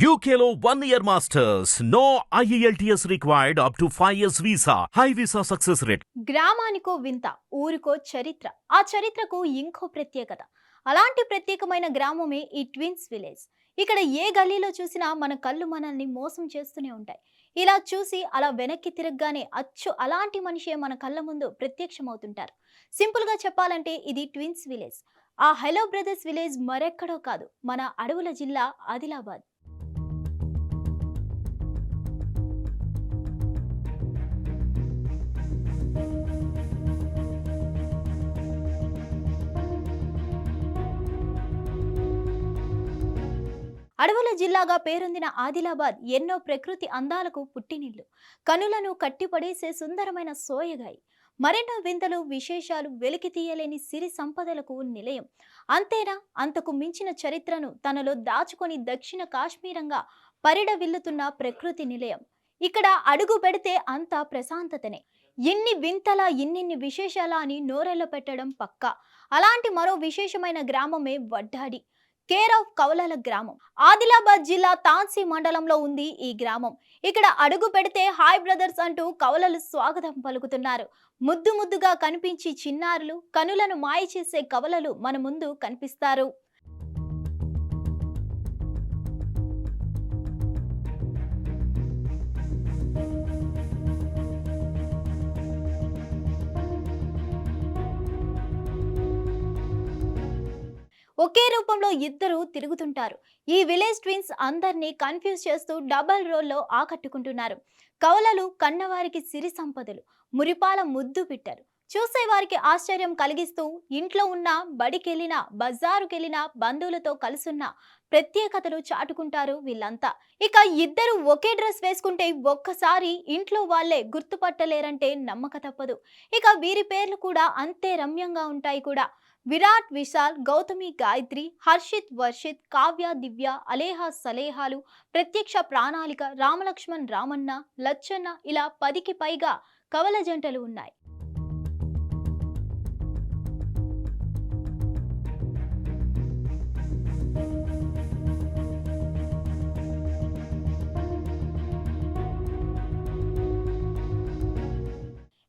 UKLO 1 year masters. No IELTS required up to 5 years visa. High visa success rate. గ్రామానికో వింత, ఊరికో చరిత్ర. ఆ చరిత్రకు ఇంకో ప్రత్యేకత. అలాంటి ప్రత్యేకమైన గ్రామమే ఈ ట్విన్స్ విలేజ్. ఇక్కడ ఏ గల్లీలో చూసినా మన కళ్ళు మనల్ని మోసం చేస్తూనే ఉంటాయి. ఇలా చూసి అలా వెనక్కి తిరగగానే అచ్చు అలాంటి మనిషే మన కళ్ళ ముందు ప్రత్యక్షమవుతుంటారు. సింపుల్ గా చెప్పాలంటే ఇది ట్విన్స్ విలేజ్. ఆ హలో బ్రదర్స్ విలేజ్ మరెక్కడో కాదు, మన అడవుల జిల్లా ఆదిలాబాద్. అడవుల జిల్లాగా పేరొందిన ఆదిలాబాద్ ఎన్నో ప్రకృతి అందాలకు పుట్టినిల్లు. కనులను కట్టిపడేసే సుందరమైన సోయగాయి. మరెన్నో వింతలు, విశేషాలు, వెలికి తీయలేని సిరి సంపదలకు నిలయం. అంతేనా, అంతకు మించిన చరిత్రను తనలో దాచుకొని దక్షిణ కాశ్మీరంగా పరిడవిల్లుతున్న ప్రకృతి నిలయం. ఇక్కడ అడుగు పెడితే అంతా ప్రశాంతతనే. ఇన్ని వింతలా, ఇన్నిన్ని విశేషాలా అని నోరెళ్ళ పెట్టడం పక్కా. అలాంటి మరో విశేషమైన గ్రామమే వడ్డాడి. కేర్ ఆఫ్ కవలల గ్రామం. ఆదిలాబాద్ జిల్లా తాన్సీ మండలంలో ఉంది ఈ గ్రామం. ఇక్కడ అడుగు పెడితే హాయ్ బ్రదర్స్ అంటూ కవలలు స్వాగతం పలుకుతున్నారు. ముద్దు ముద్దుగా కనిపించి చిన్నారులు, కనులను మాయ చేసే కవలలు మన ముందు కనిపిస్తారు. ఒకే రూపంలో ఇద్దరు తిరుగుతుంటారు. ఈ విలేజ్ ట్విన్స్ అందరినీ కన్ఫ్యూజ్ చేస్తూ డబల్ రోల్లో ఆకట్టుకుంటున్నారు. కవలలు కన్నవారికి సిరి సంపదలు, మురిపాల ముద్దు పిట్టరు. చూసేవారికి ఆశ్చర్యం కలిగిస్తూ ఇంట్లో ఉన్న, బడికెళ్ళినా, బజారుకెళ్ళినా, బంధువులతో కలుసున్న ప్రత్యేకతలు చాటుకుంటారు వీళ్ళంతా. ఇక ఇద్దరు ఒకే డ్రెస్ వేసుకుంటే ఒక్కసారి ఇంట్లో వాళ్ళే గుర్తుపట్టలేరంటే నమ్మక తప్పదు. ఇక వీరి పేర్లు కూడా అంతే రమ్యంగా ఉంటాయి కూడా. విరాట్ విశాల్, గౌతమి గాయత్రి, హర్షిత్ వర్షిత్, కావ్య దివ్య, అలేహా సలేహాలు, ప్రత్యక్ష ప్రణాళిక, రామలక్ష్మణ్ రామన్న, లచ్చన్న, ఇలా 10కి పైగా కవల జంటలు ఉన్నాయి.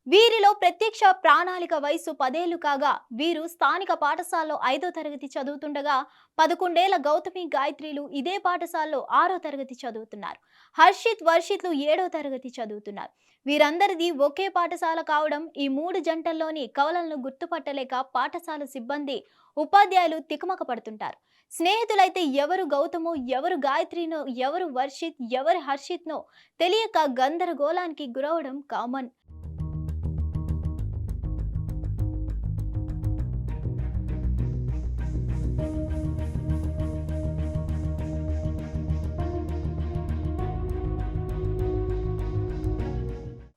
వీరిలో ప్రత్యక్ష ప్రణాళిక వయసు 10 ఏళ్లు కాగా వీరు స్థానిక పాఠశాలలో 5వ తరగతి చదువుతుండగా 11 ఏళ్ల గౌతమి గాయత్రిలు ఇదే పాఠశాలలో 6వ తరగతి చదువుతున్నారు. హర్షిత్ వర్షిత్లు 7వ తరగతి చదువుతున్నారు. వీరందరిది ఒకే పాఠశాల కావడం ఈ 3 జంటల్లోని కవలలను గుర్తుపట్టలేక పాఠశాల సిబ్బంది, ఉపాధ్యాయులు తికమక పడుతుంటారు. స్నేహితులైతే ఎవరు గౌతమో, ఎవరు గాయత్రినో, ఎవరు వర్షిత్, ఎవరు హర్షిత్నో తెలియక గందరగోళానికి గురవడం కామన్.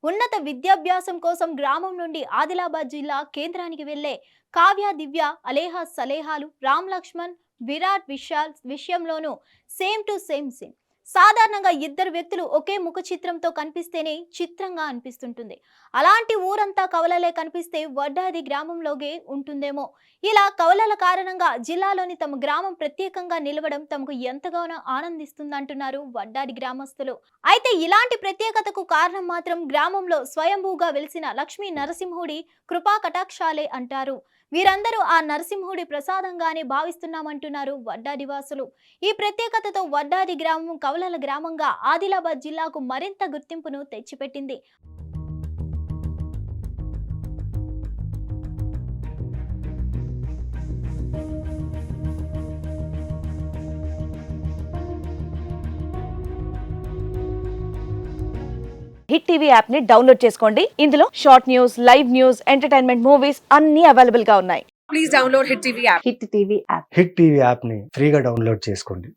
ఉన్నత విద్యాభ్యాసం కోసం గ్రామం నుండి ఆదిలాబాద్ జిల్లా కేంద్రానికి వెళ్లే కావ్య దివ్య, అలేహా సలేహాలు, రామ్ లక్ష్మణ్, విరాట్ విశాల్ విషయంలోనూ సేమ్ టు సేమ్ సీన్. సాధారణంగా ఇద్దరు వ్యక్తులు ఒకే ముఖ చిత్రంతో కనిపిస్తేనే చిత్రంగా అనిపిస్తుంటుంది. అలాంటి ఊరంతా కవలలే కనిపిస్తే వడ్డాది గ్రామంలోగే ఉంటుందేమో. ఇలా కవలల కారణంగా జిల్లాలోని తమ గ్రామం ప్రత్యేకంగా నిలవడం తమకు ఎంతగానో ఆనందిస్తుందంటున్నారు వడ్డాడి గ్రామస్తులు. అయితే ఇలాంటి ప్రత్యేకతకు కారణం మాత్రం గ్రామంలో స్వయంభూగా వెలిసిన లక్ష్మీ నరసింహుడి కృపా కటాక్షాలే అంటారు. వీరందరూ ఆ నరసింహుడి ప్రసాదంగానే భావిస్తున్నామంటున్నారు వడ్డాది వాసులు. ఈ ప్రత్యేకతతో వడ్డాది గ్రామం కవలల గ్రామంగా ఆదిలాబాద్ జిల్లాకు మరింత గుర్తింపును తెచ్చిపెట్టింది. హిట్ టీవీ యాప్ ని డౌన్లోడ్ చేసుకోండి. ఇందులో short news, live news, entertainment movies అన్ని అవైలబుల్ గా ఉన్నాయి. Please download Hit TV app. Hit TV app. Hit TV యాప్ని ఫ్రీగా డౌన్లోడ్ చేసుకోండి.